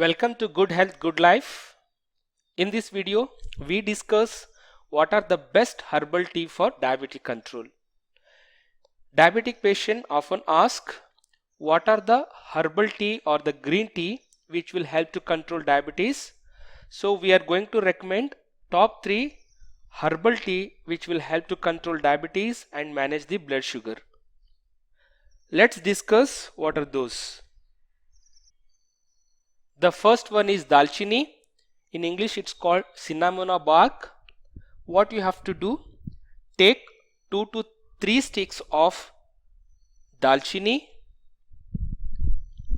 Welcome to Good Health, Good Life. In this video, we discuss what are the best herbal tea for diabetic control. Diabetic patients often ask what are the herbal tea or the green tea which will help to control diabetes. So we are going to recommend top 3 herbal tea which will help to control diabetes and manage the blood sugar. Let's discuss what are those. The first one is Dalchini. In English it's called cinnamon bark. What you have to do, take 2 to 3 sticks of Dalchini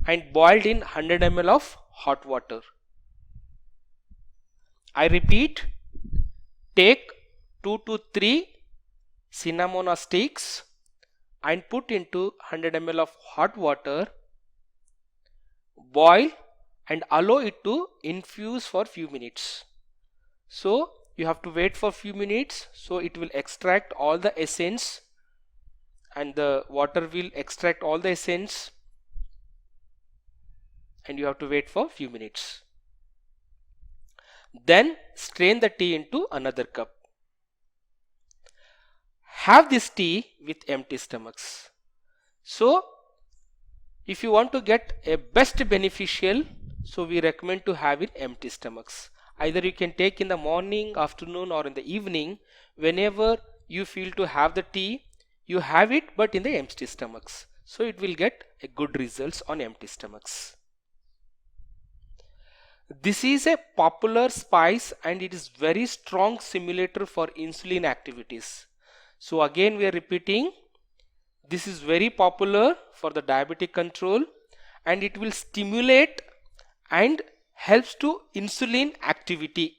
and boiled in 100 ml of hot water. I repeat, take 2 to 3 cinnamon sticks and put into 100 ml of hot water, boil and allow it to infuse for few minutes. So you have to wait for few minutes, so it will extract all the essence and the water will extract all the essence, and you have to wait for few minutes. Then strain the tea into another cup. Have this tea with empty stomachs. So if you want to get a best beneficial, so we recommend to have in empty stomachs. Either you can take in the morning, afternoon or in the evening. Whenever you feel to have the tea, you have it but in the empty stomachs. So it will get a good results on empty stomachs. This is a popular spice and it is very strong stimulator for insulin activities. So again we are repeating, this is very popular for the diabetic control and it will stimulate and helps to insulin activity,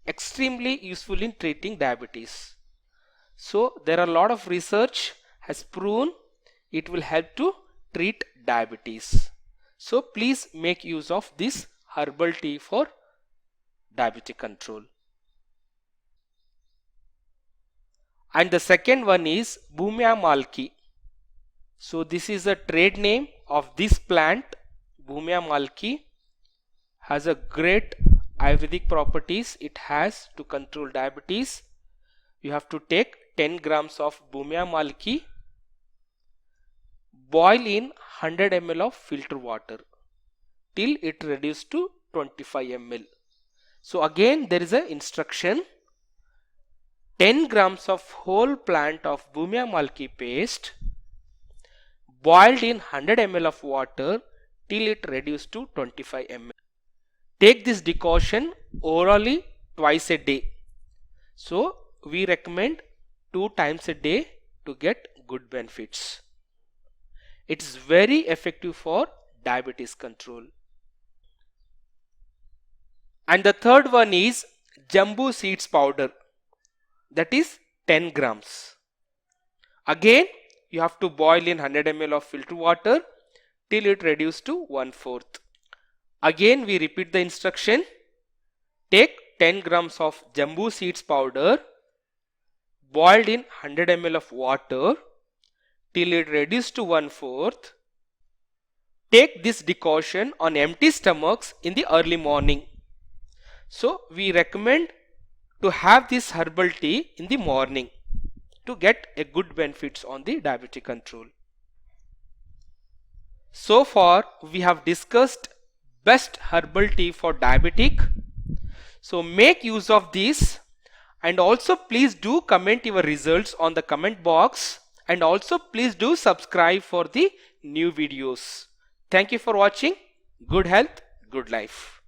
extremely useful in treating diabetes. So there are a lot of research has proven it will help to treat diabetes. So please make use of this herbal tea for diabetic control. And the second one is Bhumyamalaki. So this is a trade name of this plant. Bhumyamalaki has a great Ayurvedic properties. It has to control diabetes. You have to take 10 grams of Bhumyamalaki, boil in 100 ml of filter water till it reduces to 25 ml. So again there is a instruction, 10 grams of whole plant of Bhumyamalaki paste boiled in 100 ml of water till it reduces to 25 ml. Take this decoction orally twice a day. So we recommend 2 times a day to get good benefits. It is very effective for diabetes control. And the third one is Jambu Seeds Powder, that is 10 grams. Again you have to boil in 100 ml of filter water till it reduces to 1/4. Again we repeat the instruction, take 10 grams of Jambu Seeds Powder boiled in 100 ml of water till it reduces to 1/4. Take this decoction on empty stomachs in the early morning. So we recommend to have this herbal tea in the morning to get a good benefits on the diabetic control. So far we have discussed best herbal tea for diabetic. So make use of this, and also please do comment your results on the comment box, and also please do subscribe for the new videos. Thank you for watching. Good health, good life.